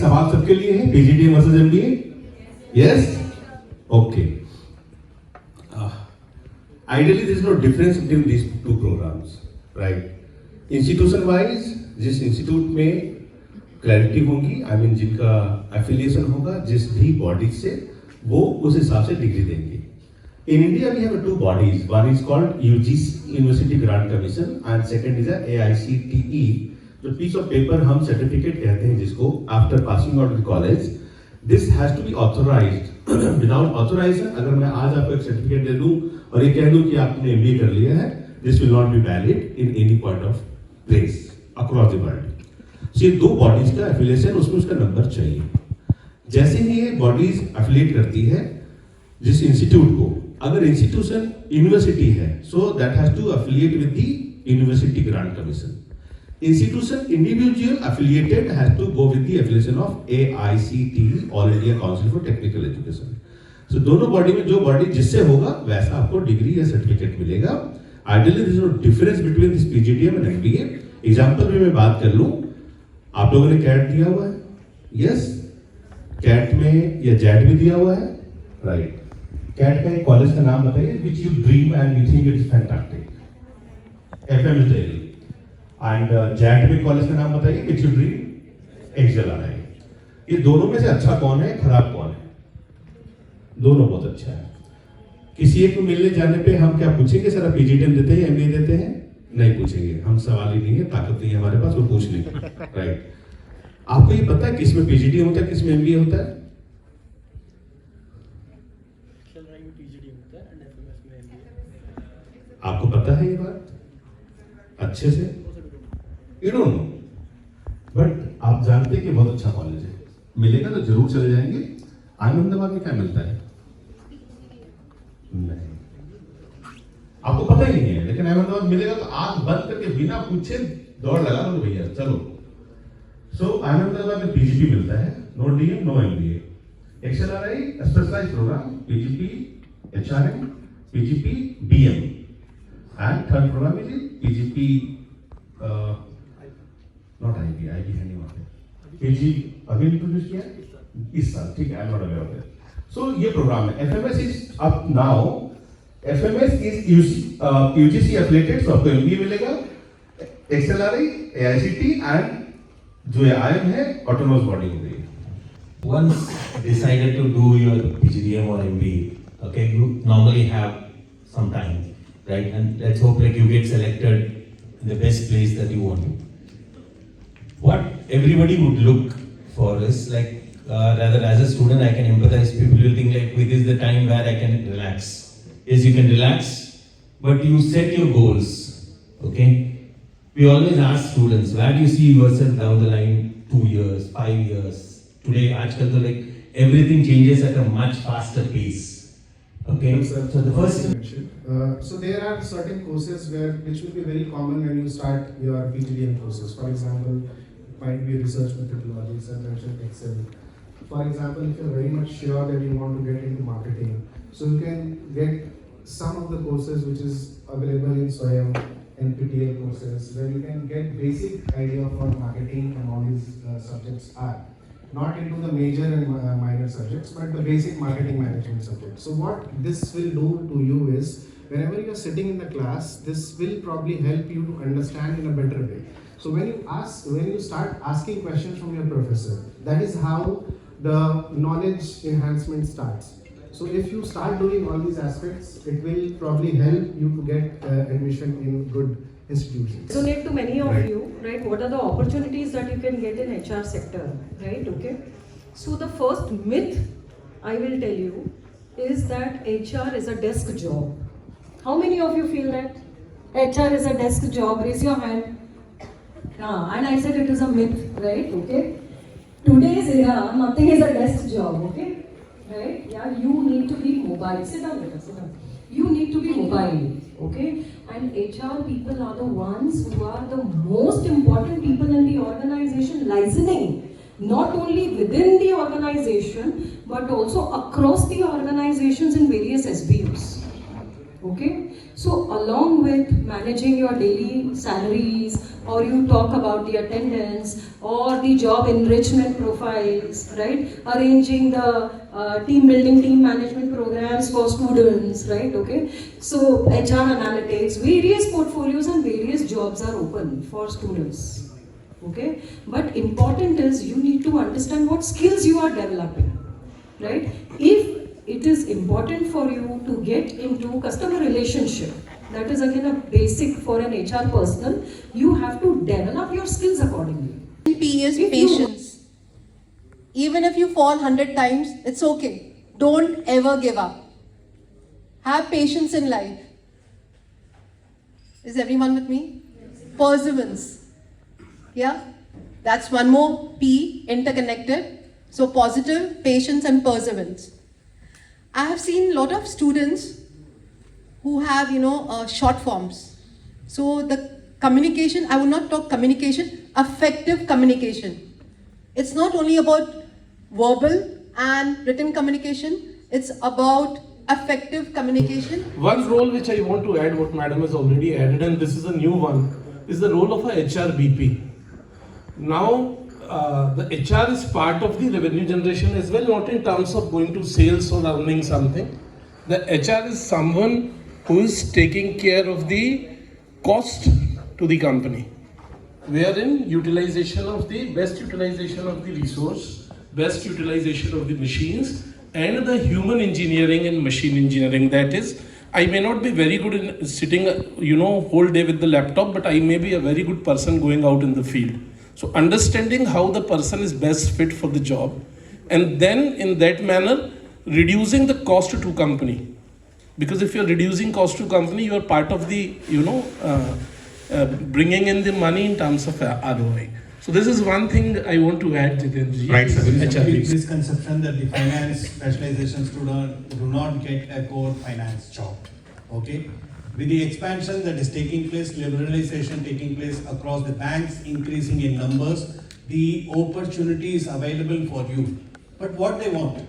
सवाल सबके लिए है, PGDM versus MBA? Yes? Okay. Ideally, there is no difference between these two programs, right? Institution wise, जिस institute में क्लैरिटी होगी, आई मीन जिनका एफिलिएशन होगा जिस भी बॉडी से, वो उस हिसाब से डिग्री देंगे. In India, we have two bodies. One is called UGC, University Grant Commission, and second is a AICTE. जो piece of paper हम certificate कहते हैं जिसको, after passing out of the college, this has to be authorized. Without authorization, अगर मैं आज आपको एक सर्टिफिकेट दे दूं और ये कह दूं कि आपने एमबीए कर लिया है, this will not be valid in any point of place across the world. So ये दो बॉडीज का एफिलिएशन, उसमें उसका नंबर चाहिए. जैसे ही ये बॉडीज एफिलिएट करती है जिस इंस्टीट्यूट को, अगर इंस्टीट्यूशन यूनिवर्सिटी है, so that has to affiliate with the university grant commission. Institution individual affiliated has to go with the affiliation of AICTE, All India Council for Technical Education. So दोनों body में जो body जिससे होगा वैसा आपको degree या certificate मिलेगा. Ideally there is no difference between this PGDM and MBA. Example भी मैं बात कर लूँ, आप लोगों ने कैट दिया हुआ है, यस? कैट में या जेट भी दिया हुआ है, राइट? कैट का एक कॉलेज का नाम बताइए which you dream and you think it is fantastic. FM is Delhi. And jet में कॉलेज का नाम बताइए विच यू ड्रीम, XLRI. ये दोनों में से अच्छा कौन है, खराब कौन है? दोनों बहुत अच्छा है. किसी एक को मिलने जाने पे हम क्या पूछेंगे, सर आप पीजीडीएम देते हैं, एमबीए देते हैं? नहीं पूछेंगे, हम सवाल ही नहीं है, ताकत नहीं है हमारे पास वो पूछने की, राइट? आपको ये पता है किस में पीजीडीएम होता है, किस में एमबीए होता है? आपको पता है ये बात अच्छे से? You don't know. बट आप जानते हैं कि बहुत अच्छा कॉलेज है, मिलेगा तो जरूर चले जाएंगे. अहमदाबाद में क्या मिलता है? नहीं, आपको पता ही नहीं है, लेकिन अहमदाबाद मिलेगा तो आंख बंद करके बिना पूछे दौड़ लगा लो भैया चलो. सो अहमदाबाद में पीजीपी मिलता है, no DM no MBA. XLRI specialized programme, PGP HRM, PGP BM, and third programme is PGP not IB है नहीं वहाँ पे. पीजी अभी इंट्रोड्यूस किया इस साल, ठीक है, I am not aware of it. So ये प्रोग्राम है. FMS is up now. FMS is UGC affiliated, so आपको MBA मिलेगा. XLRI, AICT एंड जो IIM है ऑटोनोमस बॉडी हो गई. Once decided to do your PGDM or MBA, okay, you normally have some time, right? And let's hope like you get selected in the best place that you want to. What everybody would look for is like, rather as a student I can empathize, people will think like, this is the time where I can relax. Yes, you can relax, but you set your goals, okay? We always ask students, where do you see yourself down the line, 2 years, 5 years? Today, aajkal to like, everything changes at a much faster pace, okay? So the first... so there are certain courses which will be very common when you start your PGDM courses. For example, might be research methodologies, I mentioned Excel. For example, if you're very much sure that you want to get into marketing, so you can get some of the courses which is available in SWAYAM and PTL courses, where you can get basic idea of what marketing and all these subjects are. Not into the major and minor subjects, but the basic marketing management subjects. So what this will do to you is, whenever you are sitting in the class, this will probably help you to understand in a better way. So when you start asking questions from your professor, that is how the knowledge enhancement starts. So if you start doing all these aspects, it will probably help you to get admission in good institutions. Resonate to many of you, right? What are the opportunities that you can get in HR sector, right? Okay. So the first myth I will tell you is that HR is a desk job. How many of you feel that HR is a desk job? Raise your hand. And I said it is a myth, right? Okay. Today's era, nothing is a desk job, okay? Right? Yeah, you need to be mobile. Sit down, beta, sit down. You need to be mobile, okay? And HR people are the ones who are the most important people in the organization, listening. Not only within the organization, but also across the organizations in various SBUs. Okay? So along with managing your daily salaries, or you talk about the attendance or the job enrichment profiles, right? Arranging the team building, team management programs for students, right? Okay. So HR analytics, various portfolios and various jobs are open for students. Okay. But important is you need to understand what skills you are developing, right? If it is important for you to get into customer relationship, that is again a basic for an HR person, you have to develop your skills accordingly. P is If you- patience. Even if you fall 100 times, it's okay. Don't ever give up. Have patience in life. Is everyone with me? Perseverance. Yeah? That's one more P, interconnected. So positive, patience and perseverance. I have seen a lot of students who have, short forms. So the communication, I will not talk communication, effective communication. It's not only about verbal and written communication, it's about effective communication. One role which I want to add, what Madam has already added, and this is a new one, is the role of a HRBP. Now, the HR is part of the revenue generation as well, not in terms of going to sales or earning something. The HR is someone who is taking care of the cost to the company, wherein utilization of the best utilization of the resource, best utilization of the machines, and the human engineering and machine engineering. That is, I may not be very good in sitting, whole day with the laptop, but I may be a very good person going out in the field. So understanding how the person is best fit for the job, and then in that manner reducing the cost to company, because if you're reducing cost to company, you are part of the bringing in the money in terms of ROI. So this is one thing I want to add, Jitenji. Right, sir. Big misconception that the finance specialization student do not get a core finance job. Okay, with the expansion that is taking place, liberalization taking place across the banks, increasing in numbers, the opportunity is available for you. But what they want,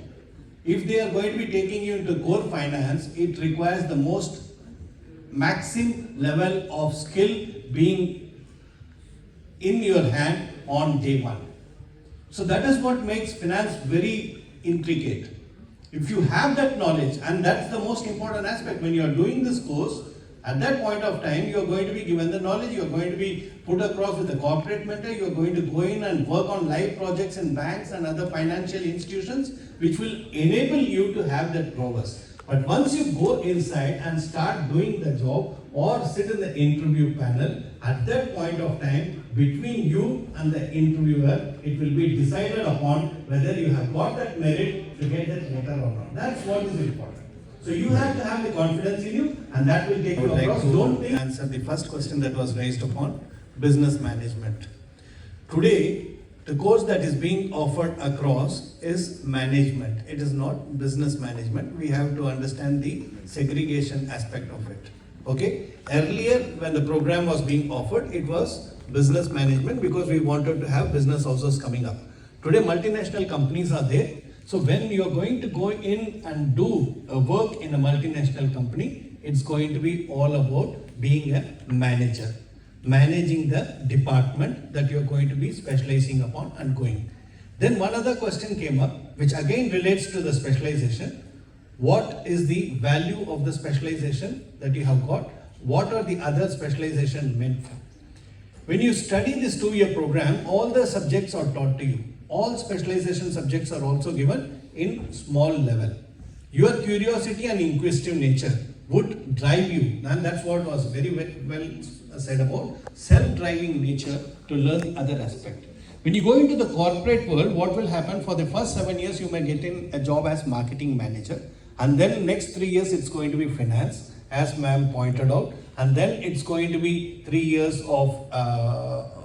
if they are going to be taking you into core finance, it requires the most maximum level of skill being in your hand on day one. So that is what makes finance very intricate. If you have that knowledge, and that's the most important aspect when you are doing this course, at that point of time, you are going to be given the knowledge, you are going to be put across with a corporate mentor, you are going to go in and work on live projects in banks and other financial institutions, which will enable you to have that prowess. But once you go inside and start doing the job or sit in the interview panel, at that point of time, between you and the interviewer, it will be decided upon whether you have got that merit to get that letter or not. That's what is important. So you have to have the confidence in you, and that will take you across. Don't think. Answer the first question that was raised upon business management. Today, the course that is being offered across is management. It is not business management. We have to understand the segregation aspect of it. Okay? Earlier, when the program was being offered, it was business management because we wanted to have business houses coming up. Today, multinational companies are there. So when you are going to go in and do a work in a multinational company, it's going to be all about being a manager, managing the department that you're going to be specializing upon and going. Then one other question came up, which again relates to the specialization. What is the value of the specialization that you have got? What are the other specialization meant for? When you study this 2-year program, all the subjects are taught to you. All specialization subjects are also given in small level. Your curiosity and inquisitive nature would drive you, and that's what was very well said about self-driving nature to learn the other aspect. When you go into the corporate world, what will happen for the first 7 years, you may get in a job as marketing manager, and then next 3 years it's going to be finance, as ma'am pointed out, and then it's going to be 3 years of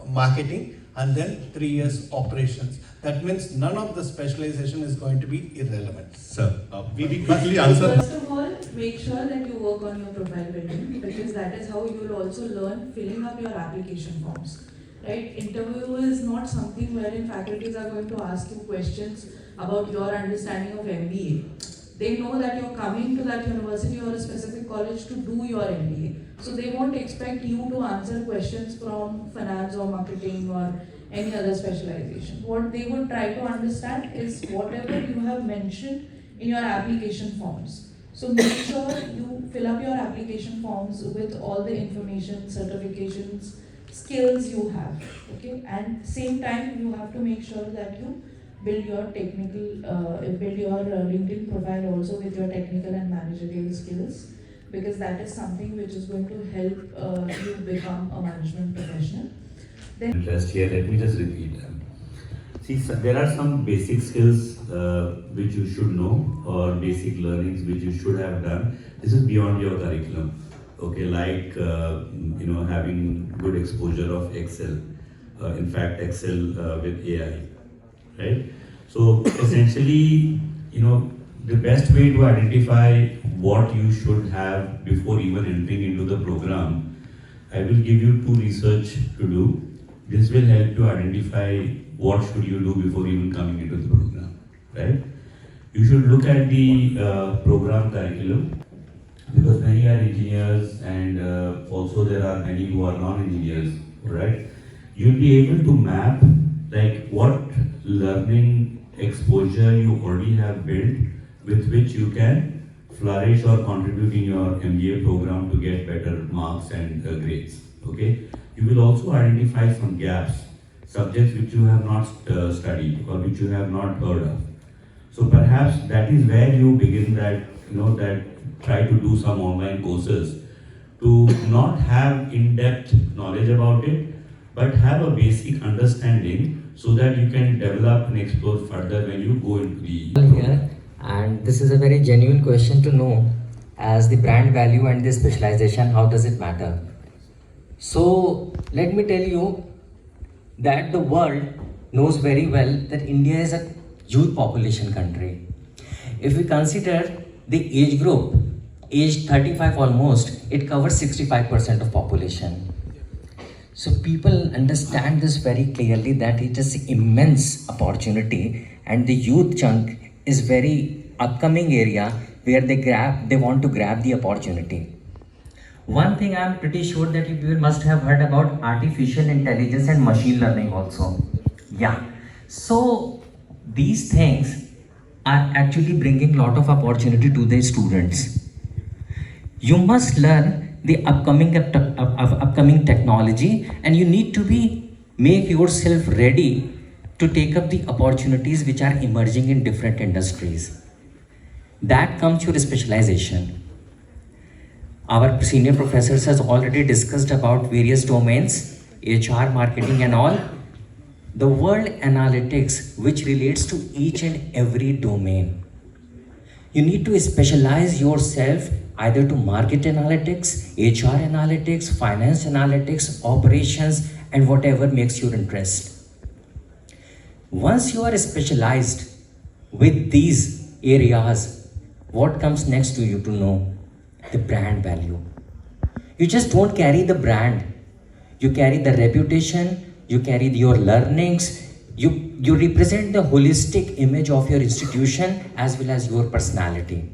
marketing, and then 3 years operations. That means none of the specialization is going to be irrelevant. Sir, we quickly answer. First of all, make sure that you work on your profile building, because that is how you will also learn filling up your application forms. Right? Interview is not something wherein faculties are going to ask you questions about your understanding of MBA. They know that you're coming to that university or a specific college to do your MBA. So they won't expect you to answer questions from finance or marketing or any other specialization. What they would try to understand is whatever you have mentioned in your application forms. So make sure you fill up your application forms with all the information, certifications, skills you have, okay? And same time you have to make sure that you build your LinkedIn profile also with your technical and managerial skills, because that is something which is going to help you become a management professional. Interest here, let me just repeat them. See, there are some basic skills which you should know, or basic learnings which you should have done. This is beyond your curriculum. Okay, like having good exposure of Excel. In fact, Excel with AI, right? So essentially, the best way to identify what you should have before even entering into the program, I will give you 2 research to do. This will help you identify what should you do before even coming into the program, right? You should look at the program curriculum, because many are engineers and also there are many who are non-engineers, right? You'll be able to map like what learning exposure you already have built with which you can flourish or contribute in your MBA program to get better marks and grades, okay? You will also identify some gaps, subjects which you have not studied or which you have not heard of. So perhaps that is where you begin that, try to do some online courses to not have in-depth knowledge about it, but have a basic understanding so that you can develop and explore further when you go into the here. And this is a very genuine question to know, as the brand value and the specialization, how does it matter? So let me tell you that the world knows very well that India is a youth population country. If we consider the age group, age 35 almost, it covers 65% of population. So people understand this very clearly, that it is immense opportunity, and the youth chunk is very upcoming area where they want to grab the opportunity. One thing I am pretty sure that you must have heard about artificial intelligence and machine learning also. Yeah. So these things are actually bringing lot of opportunity to the students. You must learn the upcoming technology, and you need to make yourself ready to take up the opportunities which are emerging in different industries. That comes your specialization. Our senior professors has already discussed about various domains, HR, marketing and all. The world analytics which relates to each and every domain. You need to specialize yourself either to market analytics, HR analytics, finance analytics, operations, and whatever makes your interest. Once you are specialized with these areas, what comes next to you to know? The brand value. You just don't carry the brand. You carry the reputation, you carry your learnings, you represent the holistic image of your institution as well as your personality.